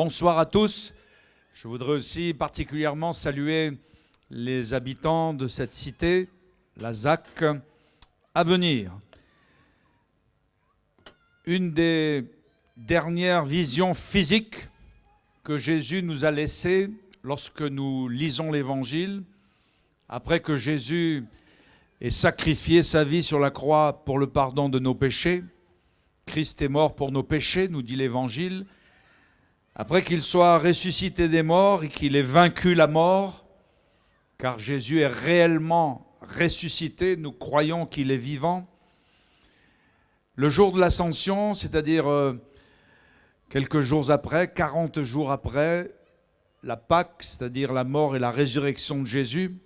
Bonsoir à tous. Je voudrais aussi particulièrement saluer les habitants de cette cité, la ZAC, à venir. Une des dernières visions physiques que Jésus nous a laissées lorsque nous lisons l'Évangile, après que Jésus ait sacrifié sa vie sur la croix pour le pardon de nos péchés, Christ est mort pour nos péchés, nous dit l'Évangile, après qu'il soit ressuscité des morts et qu'il ait vaincu la mort, car Jésus est réellement ressuscité, nous croyons qu'il est vivant. Le jour de l'Ascension, c'est-à-dire quelques jours après, 40 jours après, la Pâque, c'est-à-dire la mort et la résurrection de Jésus,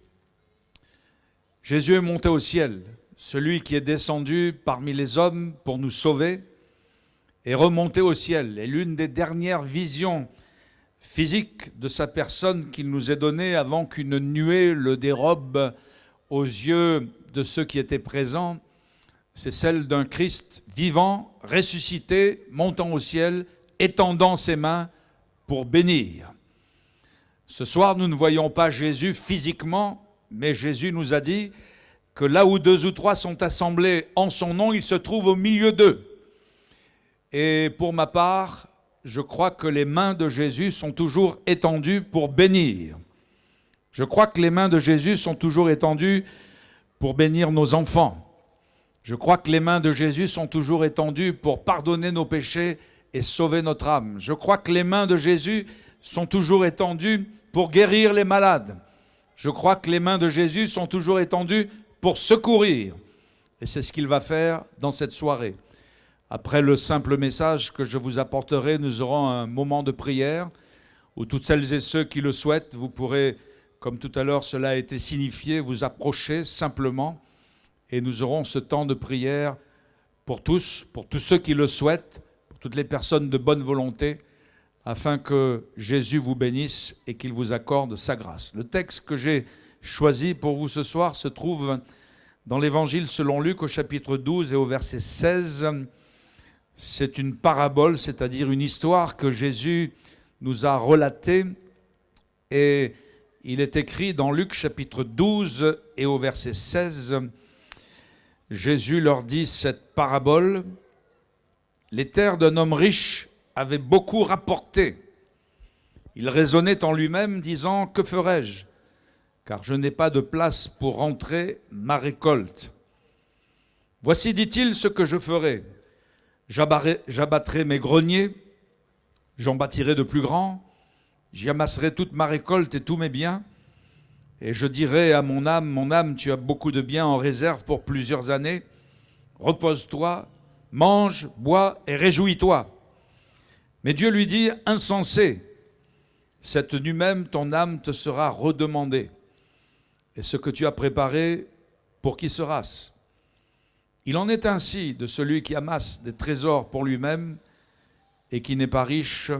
Jésus est monté au ciel, celui qui est descendu parmi les hommes pour nous sauver, est remonté au ciel. Et l'une des dernières visions physiques de sa personne qu'il nous est donnée avant qu'une nuée le dérobe aux yeux de ceux qui étaient présents, c'est celle d'un Christ vivant, ressuscité, montant au ciel, étendant ses mains pour bénir. Ce soir, nous ne voyons pas Jésus physiquement, mais Jésus nous a dit que là où 2 ou 3 sont assemblés en son nom, il se trouve au milieu d'eux. Et pour ma part, je crois que les mains de Jésus sont toujours étendues pour bénir. Je crois que les mains de Jésus sont toujours étendues pour bénir nos enfants. Je crois que les mains de Jésus sont toujours étendues pour pardonner nos péchés et sauver notre âme. Je crois que les mains de Jésus sont toujours étendues pour guérir les malades. Je crois que les mains de Jésus sont toujours étendues pour secourir. Et c'est ce qu'il va faire dans cette soirée. Après le simple message que je vous apporterai, nous aurons un moment de prière où toutes celles et ceux qui le souhaitent, vous pourrez, comme tout à l'heure cela a été signifié, vous approcher simplement et nous aurons ce temps de prière pour tous ceux qui le souhaitent, pour toutes les personnes de bonne volonté, afin que Jésus vous bénisse et qu'il vous accorde sa grâce. Le texte que j'ai choisi pour vous ce soir se trouve dans l'Évangile selon Luc au chapitre 12 et au verset 16. C'est une parabole, c'est-à-dire une histoire que Jésus nous a relatée. Et il est écrit dans Luc chapitre 12 et au verset 16, Jésus leur dit cette parabole. Les terres d'un homme riche avaient beaucoup rapporté. Il raisonnait en lui-même, disant, « Que ferai-je ? Car je n'ai pas de place pour rentrer ma récolte. Voici, dit-il, ce que je ferai. J'abattrai mes greniers, j'en bâtirai de plus grands, j'y amasserai toute ma récolte et tous mes biens, et je dirai à mon âme, tu as beaucoup de biens en réserve pour plusieurs années, repose-toi, mange, bois et réjouis-toi. Mais Dieu lui dit, insensé, cette nuit même ton âme te sera redemandée, et ce que tu as préparé, pour qui sera-ce ? Il en est ainsi de celui qui amasse des trésors pour lui-même et qui n'est pas riche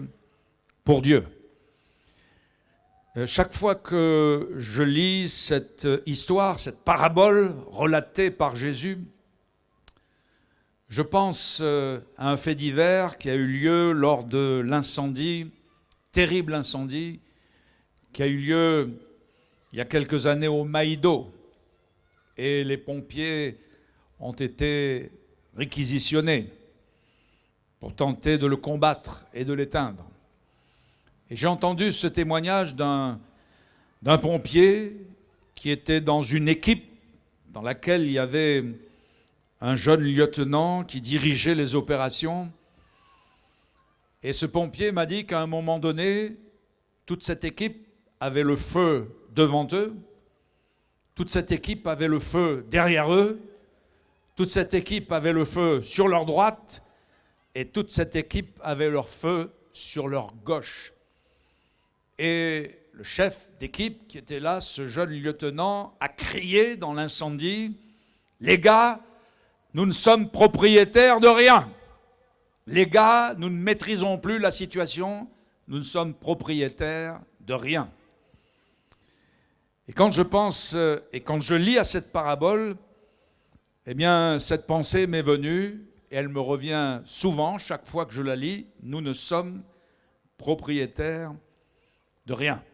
pour Dieu. Chaque fois que je lis cette histoire, cette parabole relatée par Jésus, je pense à un fait divers qui a eu lieu lors de l'incendie, terrible incendie, qui a eu lieu il y a quelques années au Maïdo. Et les pompiers ont été réquisitionnés pour tenter de le combattre et de l'éteindre. Et j'ai entendu ce témoignage d'un pompier qui était dans une équipe dans laquelle il y avait un jeune lieutenant qui dirigeait les opérations. Et ce pompier m'a dit qu'à un moment donné, toute cette équipe avait le feu devant eux, toute cette équipe avait le feu derrière eux, toute cette équipe avait le feu sur leur droite et toute cette équipe avait leur feu sur leur gauche. Et le chef d'équipe qui était là, ce jeune lieutenant, a crié dans l'incendie, « Les gars, nous ne sommes propriétaires de rien. Les gars, nous ne maîtrisons plus la situation, nous ne sommes propriétaires de rien. » Et quand je pense et quand je lis à cette parabole, eh bien, cette pensée m'est venue et elle me revient souvent, chaque fois que je la lis. Nous ne sommes propriétaires de rien.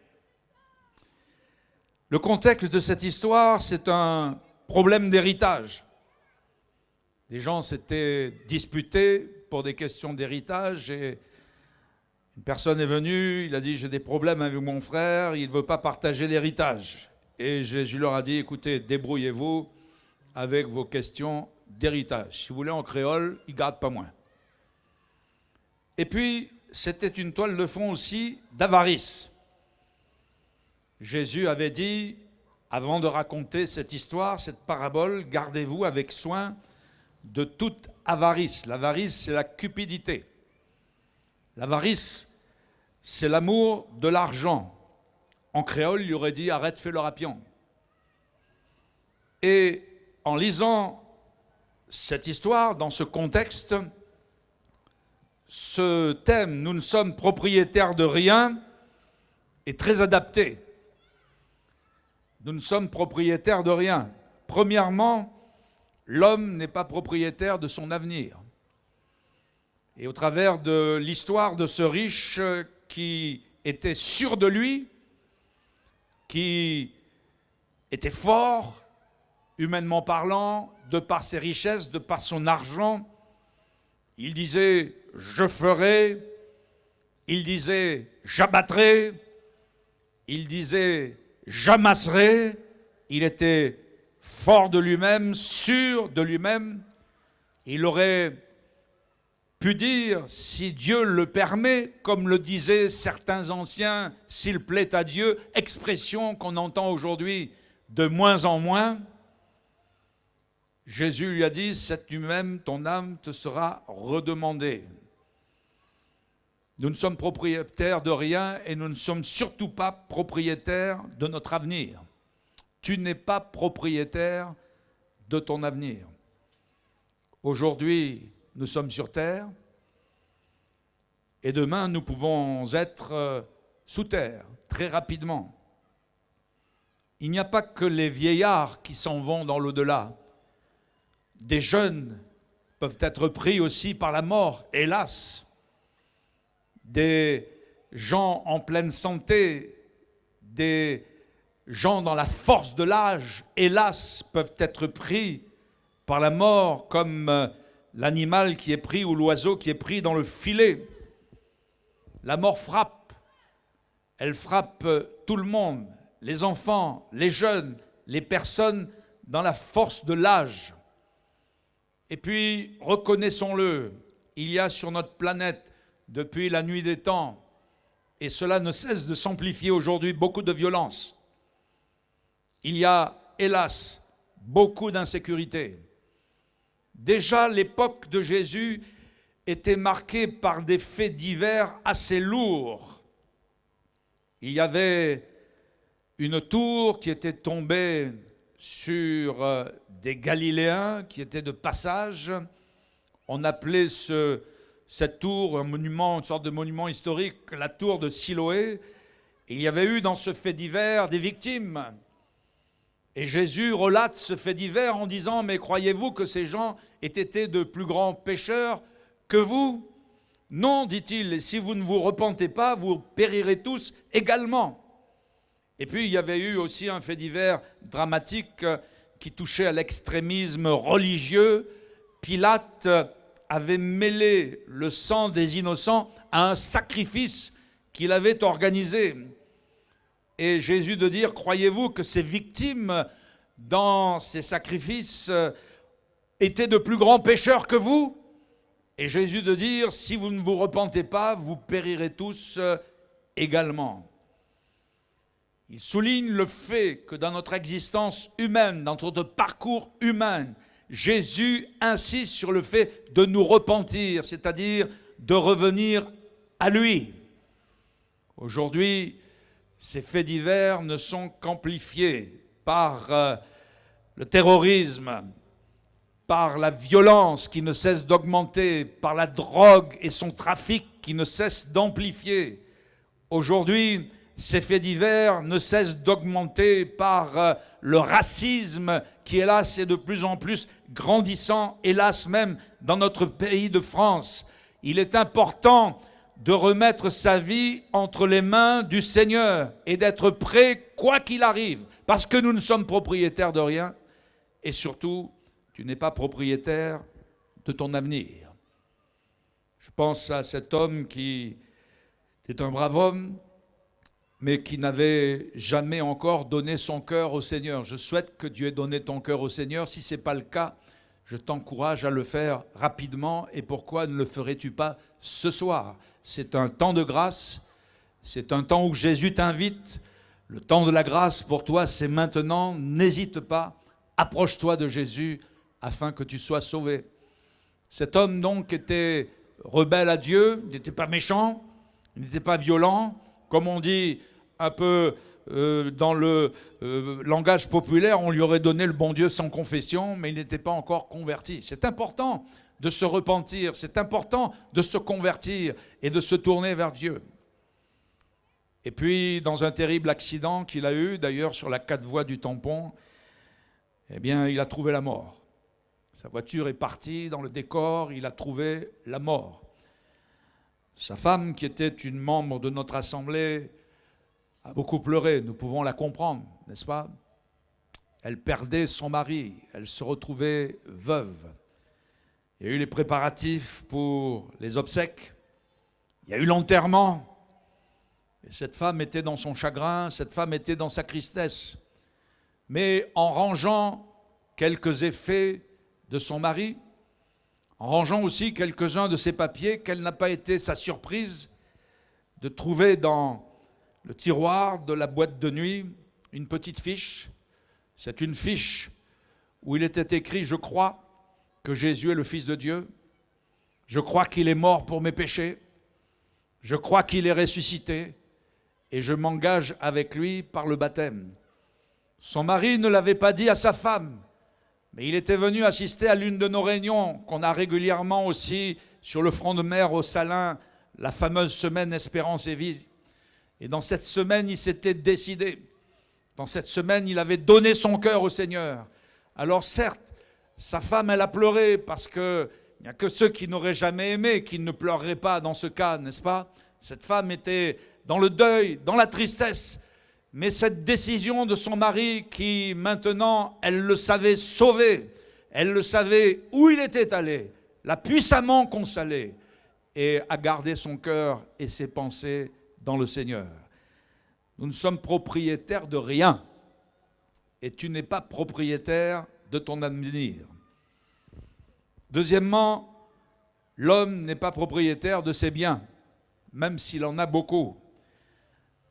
Le contexte de cette histoire, c'est un problème d'héritage. Les gens s'étaient disputés pour des questions d'héritage et une personne est venue, il a dit « j'ai des problèmes avec mon frère, il ne veut pas partager l'héritage ». Et Jésus leur a dit « écoutez, débrouillez-vous avec vos questions d'héritage. Si vous voulez en créole, il ne garde pas moins ». Et puis, c'était une toile de fond aussi d'avarice. Jésus avait dit, avant de raconter cette histoire, cette parabole, « gardez-vous avec soin de toute avarice ». L'avarice, c'est la cupidité. L'avarice, c'est l'amour de l'argent. En créole, il aurait dit « arrête, fais le rapion ». Et en lisant cette histoire, dans ce contexte, ce thème « nous ne sommes propriétaires de rien » est très adapté. Nous ne sommes propriétaires de rien. Premièrement, l'homme n'est pas propriétaire de son avenir. Et au travers de l'histoire de ce riche qui était sûr de lui, qui était fort, humainement parlant, de par ses richesses, de par son argent, il disait « je ferai », il disait « j'abattrai », il disait « j'amasserai », il était fort de lui-même, sûr de lui-même. Il aurait pu dire, si Dieu le permet, comme le disaient certains anciens, s'il plaît à Dieu, expression qu'on entend aujourd'hui de moins en moins. Jésus lui a dit, cette nuit même, ton âme te sera redemandée. Nous ne sommes propriétaires de rien et nous ne sommes surtout pas propriétaires de notre avenir. Tu n'es pas propriétaire de ton avenir. Aujourd'hui, nous sommes sur terre et demain, nous pouvons être sous terre très rapidement. Il n'y a pas que les vieillards qui s'en vont dans l'au-delà. Des jeunes peuvent être pris aussi par la mort, hélas. Des gens en pleine santé, des gens dans la force de l'âge, hélas, peuvent être pris par la mort comme l'animal qui est pris ou l'oiseau qui est pris dans le filet. La mort frappe. Elle frappe tout le monde, les enfants, les jeunes, les personnes dans la force de l'âge. Et puis, reconnaissons-le, il y a sur notre planète, depuis la nuit des temps, et cela ne cesse de s'amplifier aujourd'hui, beaucoup de violence. Il y a, hélas, beaucoup d'insécurité. Déjà, l'époque de Jésus était marquée par des faits divers assez lourds. Il y avait une tour qui était tombée sur des Galiléens qui étaient de passage. On appelait cette tour un monument, une sorte de monument historique, la tour de Siloé. Et il y avait eu dans ce fait divers des victimes. Et Jésus relate ce fait divers en disant « Mais croyez-vous que ces gens aient été de plus grands pécheurs que vous ?» Non, dit-il, et si vous ne vous repentez pas, vous périrez tous également. Et puis il y avait eu aussi un fait divers dramatique qui touchait à l'extrémisme religieux. Pilate avait mêlé le sang des innocents à un sacrifice qu'il avait organisé. Et Jésus de dire, croyez-vous que ces victimes dans ces sacrifices étaient de plus grands pécheurs que vous? Et Jésus de dire, si vous ne vous repentez pas, vous périrez tous également. Il souligne le fait que dans notre existence humaine, dans notre parcours humain, Jésus insiste sur le fait de nous repentir, c'est-à-dire de revenir à lui. Aujourd'hui, ces faits divers ne sont qu'amplifiés par le terrorisme, par la violence qui ne cesse d'augmenter, par la drogue et son trafic qui ne cesse d'amplifier. Aujourd'hui, ces faits divers ne cessent d'augmenter par le racisme qui, hélas, est de plus en plus grandissant, hélas même, dans notre pays de France. Il est important de remettre sa vie entre les mains du Seigneur et d'être prêt quoi qu'il arrive, parce que nous ne sommes propriétaires de rien et surtout, tu n'es pas propriétaire de ton avenir. Je pense à cet homme qui était un brave homme, mais qui n'avait jamais encore donné son cœur au Seigneur. Je souhaite que Dieu ait donné ton cœur au Seigneur. Si ce n'est pas le cas, je t'encourage à le faire rapidement. Et pourquoi ne le ferais-tu pas ce soir? C'est un temps de grâce, c'est un temps où Jésus t'invite. Le temps de la grâce pour toi, c'est maintenant. N'hésite pas, approche-toi de Jésus afin que tu sois sauvé. Cet homme donc était rebelle à Dieu, il n'était pas méchant, il n'était pas violent. Comme on dit un peu dans le langage populaire, on lui aurait donné le bon Dieu sans confession, mais il n'était pas encore converti. C'est important de se repentir, c'est important de se convertir et de se tourner vers Dieu. Et puis, dans un terrible accident qu'il a eu, d'ailleurs sur la 4 voies du tampon, eh bien, il a trouvé la mort. Sa voiture est partie dans le décor, il a trouvé la mort. Sa femme, qui était une membre de notre assemblée, a beaucoup pleuré. Nous pouvons la comprendre, n'est-ce pas? Elle perdait son mari, elle se retrouvait veuve. Il y a eu les préparatifs pour les obsèques, il y a eu l'enterrement. Et cette femme était dans son chagrin, cette femme était dans sa tristesse. Mais en rangeant quelques effets de son mari, en rangeant aussi quelques-uns de ses papiers, quelle n'a pas été sa surprise de trouver dans le tiroir de la boîte de nuit une petite fiche. C'est une fiche où il était écrit « Je crois que Jésus est le Fils de Dieu. Je crois qu'il est mort pour mes péchés. Je crois qu'il est ressuscité. Et je m'engage avec lui par le baptême. » Son mari ne l'avait pas dit à sa femme. Mais il était venu assister à l'une de nos réunions qu'on a régulièrement aussi sur le front de mer au Salin, la fameuse semaine Espérance et Vie. Et dans cette semaine, il s'était décidé. Dans cette semaine, il avait donné son cœur au Seigneur. Alors certes, sa femme, elle a pleuré parce qu'il n'y a que ceux qui n'auraient jamais aimé qui ne pleureraient pas dans ce cas, n'est-ce pas? Cette femme était dans le deuil, dans la tristesse. Mais cette décision de son mari qui, maintenant, elle le savait sauver, elle le savait où il était allé, l'a puissamment consolé et a gardé son cœur et ses pensées dans le Seigneur. Nous ne sommes propriétaires de rien et tu n'es pas propriétaire de ton avenir. Deuxièmement, l'homme n'est pas propriétaire de ses biens, même s'il en a beaucoup.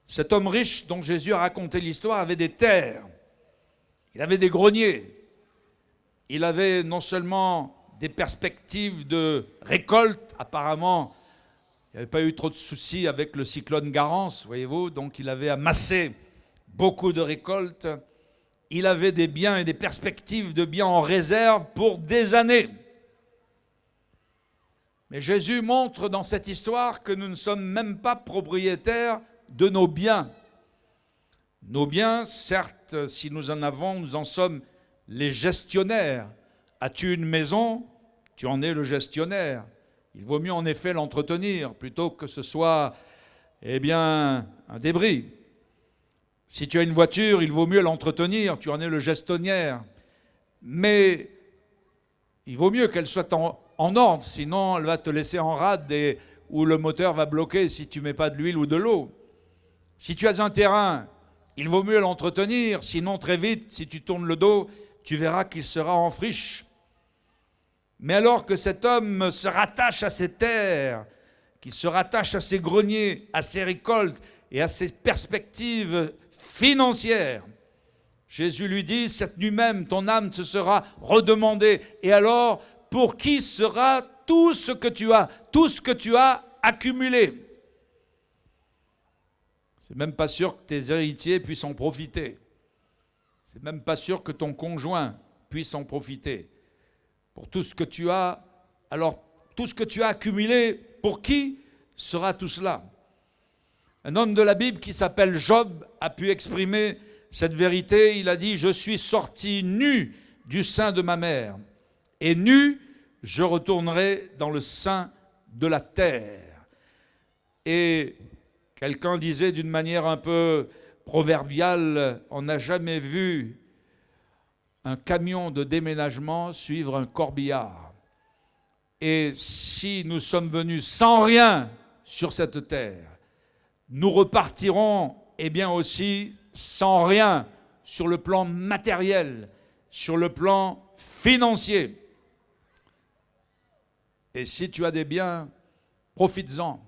Cet homme riche dont Jésus a raconté l'histoire avait des terres, il avait des greniers, il avait non seulement des perspectives de récolte, apparemment il n'y avait pas eu trop de soucis avec le cyclone Garance, voyez-vous, donc il avait amassé beaucoup de récoltes, il avait des biens et des perspectives de biens en réserve pour des années. Mais Jésus montre dans cette histoire que nous ne sommes même pas propriétaires de nos biens. Nos biens, certes, si nous en avons, nous en sommes les gestionnaires. As-tu une maison? Tu en es le gestionnaire. Il vaut mieux en effet l'entretenir plutôt que ce soit, un débris. Si tu as une voiture, il vaut mieux l'entretenir, tu en es le gestionnaire. Mais il vaut mieux qu'elle soit en ordre, sinon elle va te laisser en rade ou le moteur va bloquer si tu ne mets pas de l'huile ou de l'eau. Si tu as un terrain, il vaut mieux l'entretenir, sinon très vite, si tu tournes le dos, tu verras qu'il sera en friche. Mais alors que cet homme se rattache à ses terres, qu'il se rattache à ses greniers, à ses récoltes et à ses perspectives financières, Jésus lui dit, cette nuit même, ton âme te sera redemandée. Et alors, pour qui sera tout ce que tu as accumulé? C'est même pas sûr que tes héritiers puissent en profiter. C'est même pas sûr que ton conjoint puisse en profiter. Pour tout ce que tu as, alors tout ce que tu as accumulé, pour qui sera tout cela? Un homme de la Bible qui s'appelle Job a pu exprimer cette vérité. Il a dit, je suis sorti nu du sein de ma mère, et nu, je retournerai dans le sein de la terre. Et quelqu'un disait d'une manière un peu proverbiale, on n'a jamais vu un camion de déménagement suivre un corbillard. Et si nous sommes venus sans rien sur cette terre, nous repartirons bien aussi sans rien sur le plan matériel, sur le plan financier. Et si tu as des biens, profites-en.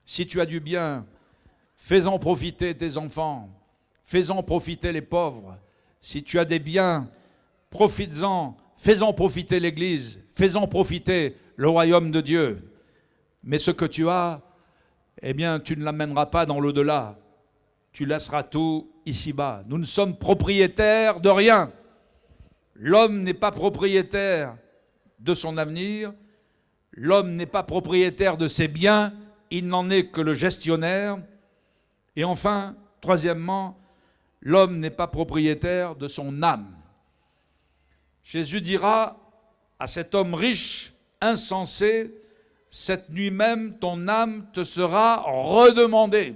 Si tu as du bien, fais-en profiter tes enfants, fais-en profiter les pauvres. Si tu as des biens, profites-en, fais-en profiter l'Église, fais-en profiter le royaume de Dieu. Mais ce que tu as, tu ne l'amèneras pas dans l'au-delà. Tu laisseras tout ici-bas. Nous ne sommes propriétaires de rien. L'homme n'est pas propriétaire de son avenir. L'homme n'est pas propriétaire de ses biens. Il n'en est que le gestionnaire. Et enfin, troisièmement, l'homme n'est pas propriétaire de son âme. Jésus dira à cet homme riche, insensé, cette nuit même, ton âme te sera redemandée.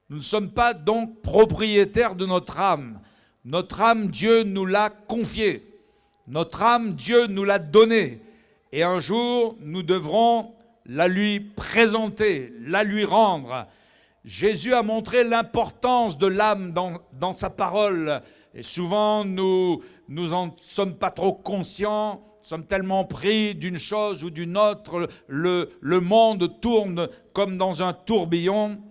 Nous ne sommes pas donc propriétaires de notre âme. Notre âme, Dieu nous l'a confiée. Notre âme, Dieu nous l'a donnée. Et un jour, nous devrons la lui présenter, la lui rendre. Jésus a montré l'importance de l'âme dans sa parole. Et souvent, nous en sommes pas trop conscients. Nous sommes tellement pris d'une chose ou d'une autre. Le monde tourne comme dans un tourbillon.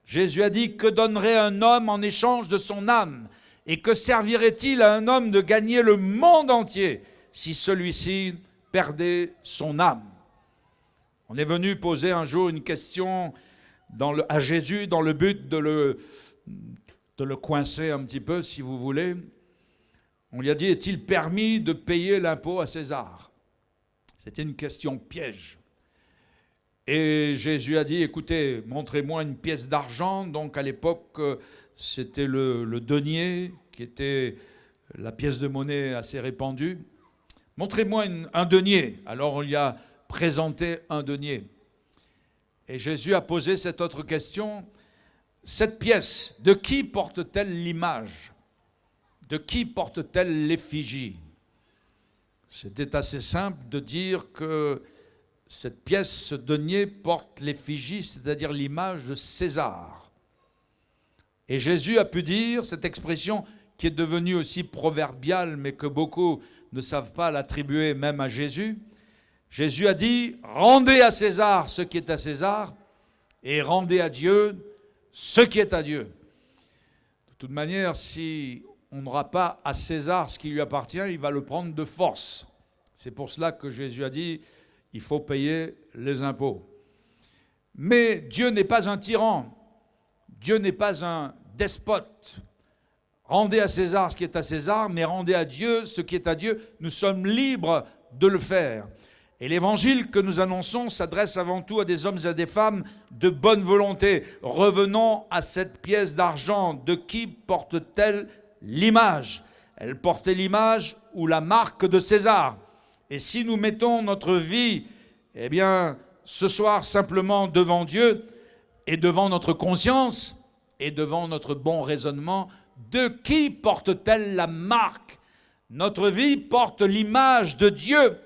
Jésus a dit, que donnerait un homme en échange de son âme? Et que servirait-il à un homme de gagner le monde entier si celui-ci perdait son âme? On est venu poser un jour une question à Jésus dans le but de le coincer un petit peu, si vous voulez. On lui a dit, est-il permis de payer l'impôt à César? C'était une question piège. Et Jésus a dit, écoutez, montrez-moi une pièce d'argent. Donc à l'époque, c'était le denier, qui était la pièce de monnaie assez répandue. Montrez-moi un denier. Alors on lui a présenté un denier. Et Jésus a posé cette autre question. Cette pièce, de qui porte-t-elle l'image? De qui porte-t-elle l'effigie? C'était assez simple de dire que cette pièce, ce denier, porte l'effigie, c'est-à-dire l'image de César. Et Jésus a pu dire cette expression qui est devenue aussi proverbiale, mais que beaucoup ne savent pas l'attribuer même à Jésus. Jésus a dit, rendez à César ce qui est à César et rendez à Dieu ce qui est à Dieu. De toute manière, si on n'aura pas à César ce qui lui appartient, il va le prendre de force. C'est pour cela que Jésus a dit, il faut payer les impôts. Mais Dieu n'est pas un tyran. Dieu n'est pas un despote. Rendez à César ce qui est à César, mais rendez à Dieu ce qui est à Dieu. Nous sommes libres de le faire. Et l'évangile que nous annonçons s'adresse avant tout à des hommes et à des femmes de bonne volonté. Revenons à cette pièce d'argent. De qui porte-t-elle l'image? Elle portait l'image ou la marque de César. Et si nous mettons notre vie, ce soir simplement devant Dieu et devant notre conscience et devant notre bon raisonnement, de qui porte-t-elle la marque? Notre vie porte l'image de Dieu.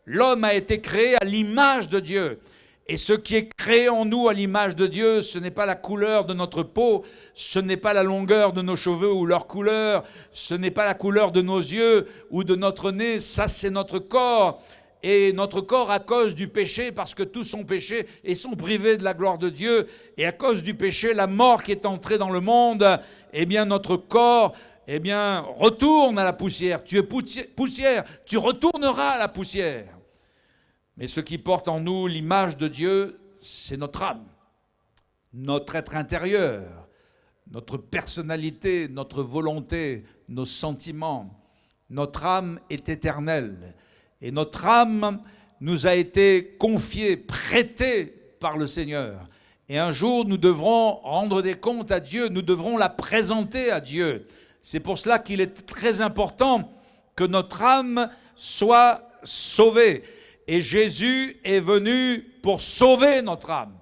L'homme a été créé à l'image de Dieu. Et ce qui est créé en nous à l'image de Dieu, ce n'est pas la couleur de notre peau, ce n'est pas la longueur de nos cheveux ou leur couleur, ce n'est pas la couleur de nos yeux ou de notre nez, ça c'est notre corps. Et notre corps, à cause du péché, parce que tous sont péchés et sont privés de la gloire de Dieu, et à cause du péché, la mort qui est entrée dans le monde, notre corps, retourne à la poussière. Tu es poussière, tu retourneras à la poussière. Mais ce qui porte en nous l'image de Dieu, c'est notre âme, notre être intérieur, notre personnalité, notre volonté, nos sentiments. Notre âme est éternelle. Et notre âme nous a été confiée, prêtée par le Seigneur. Et un jour, nous devrons rendre des comptes à Dieu, nous devrons la présenter à Dieu. C'est pour cela qu'il est très important que notre âme soit sauvée. Et Jésus est venu pour sauver notre âme.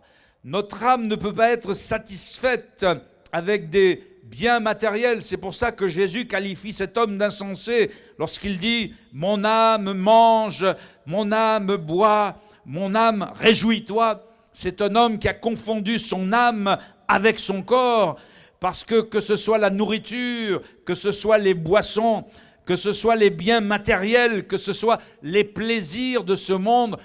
Notre âme ne peut pas être satisfaite avec des biens matériels. C'est pour ça que Jésus qualifie cet homme d'insensé lorsqu'il dit « Mon âme mange, mon âme boit, mon âme réjouis-toi ». C'est un homme qui a confondu son âme avec son corps, parce que ce soit la nourriture, que ce soit les boissons, que ce soit les biens matériels, que ce soit les plaisirs de ce monde,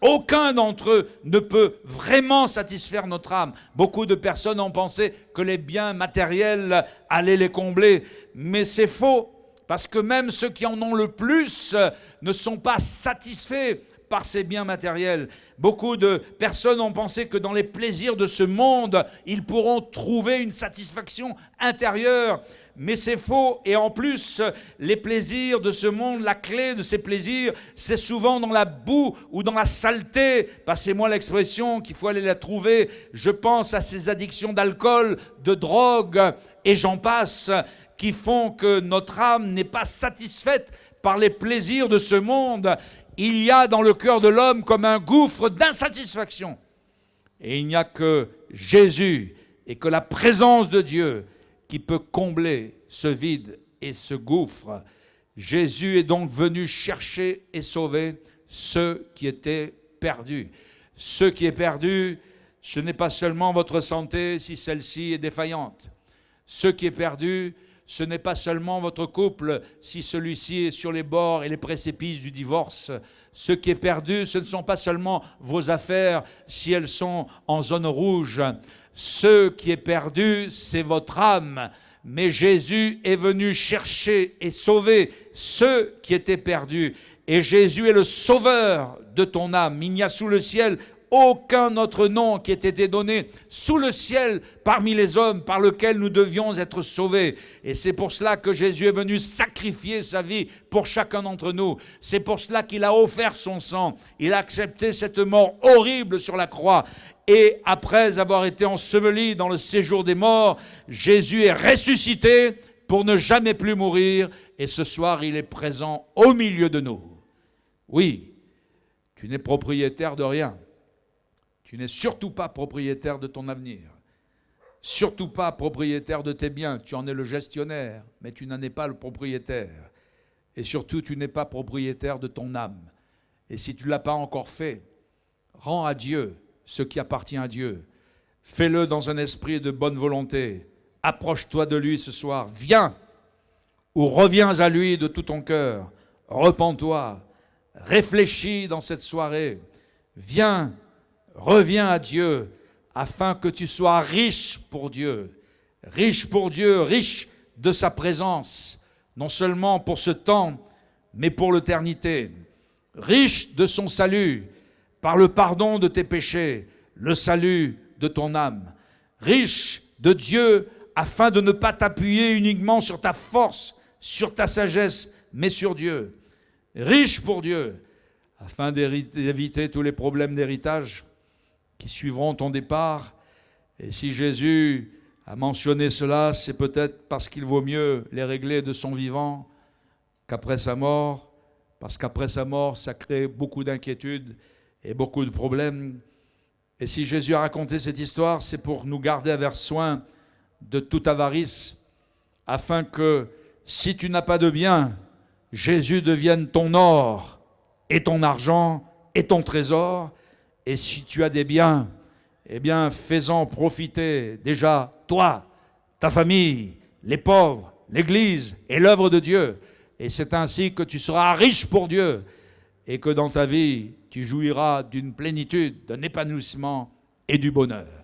aucun d'entre eux ne peut vraiment satisfaire notre âme. Beaucoup de personnes ont pensé que les biens matériels allaient les combler, mais c'est faux, parce que même ceux qui en ont le plus ne sont pas satisfaits par ces biens matériels. Beaucoup de personnes ont pensé que dans les plaisirs de ce monde, ils pourront trouver une satisfaction intérieure. Mais c'est faux. Et en plus, les plaisirs de ce monde, la clé de ces plaisirs, c'est souvent dans la boue ou dans la saleté. Passez-moi l'expression qu'il faut aller la trouver. Je pense à ces addictions d'alcool, de drogue, et j'en passe, qui font que notre âme n'est pas satisfaite par les plaisirs de ce monde. Il y a dans le cœur de l'homme comme un gouffre d'insatisfaction. Et il n'y a que Jésus et que la présence de Dieu qui peut combler ce vide et ce gouffre. Jésus est donc venu chercher et sauver ceux qui étaient perdus. Ce qui est perdu, ce n'est pas seulement votre santé si celle-ci est défaillante. Ce qui est perdu, ce n'est pas seulement votre couple si celui-ci est sur les bords et les précipices du divorce. Ce qui est perdu, ce ne sont pas seulement vos affaires si elles sont en zone rouge. Ce qui est perdu, c'est votre âme. Mais Jésus est venu chercher et sauver ceux qui étaient perdus. Et Jésus est le sauveur de ton âme. Il n'y a sous le ciel aucun autre nom qui ait été donné sous le ciel parmi les hommes par lequel nous devions être sauvés. Et c'est pour cela que Jésus est venu sacrifier sa vie pour chacun d'entre nous. C'est pour cela qu'il a offert son sang. Il a accepté cette mort horrible sur la croix. Et après avoir été enseveli dans le séjour des morts, Jésus est ressuscité pour ne jamais plus mourir. Et ce soir, il est présent au milieu de nous. Oui, tu n'es propriétaire de rien. Tu n'es surtout pas propriétaire de ton avenir. Surtout pas propriétaire de tes biens. Tu en es le gestionnaire, mais tu n'en es pas le propriétaire. Et surtout, tu n'es pas propriétaire de ton âme. Et si tu ne l'as pas encore fait, rends à Dieu ce qui appartient à Dieu. Fais-le dans un esprit de bonne volonté. Approche-toi de lui ce soir. Viens ou reviens à lui de tout ton cœur. Repens-toi. Réfléchis dans cette soirée. Viens. Reviens à Dieu afin que tu sois riche pour Dieu, riche de sa présence, non seulement pour ce temps, mais pour l'éternité, riche de son salut, par le pardon de tes péchés, le salut de ton âme, riche de Dieu afin de ne pas t'appuyer uniquement sur ta force, sur ta sagesse, mais sur Dieu, riche pour Dieu, afin d'éviter tous les problèmes d'héritage qui suivront ton départ. Et si Jésus a mentionné cela, c'est peut-être parce qu'il vaut mieux les régler de son vivant qu'après sa mort, parce qu'après sa mort, ça crée beaucoup d'inquiétudes et beaucoup de problèmes. Et si Jésus a raconté cette histoire, c'est pour nous garder avec soin de toute avarice, afin que, si tu n'as pas de bien, Jésus devienne ton or et ton argent et ton trésor. Et si tu as des biens, eh bien, fais-en profiter déjà toi, ta famille, les pauvres, l'Église et l'œuvre de Dieu. Et c'est ainsi que tu seras riche pour Dieu et que dans ta vie, tu jouiras d'une plénitude, d'un épanouissement et du bonheur.